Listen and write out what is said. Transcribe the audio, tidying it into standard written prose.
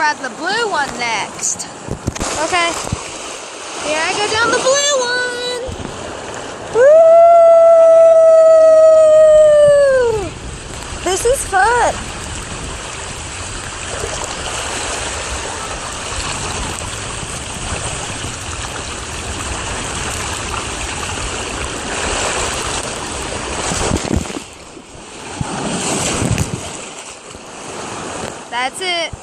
ride the blue one next. Okay. Here I go down the blue one. Woo! This is fun. That's it.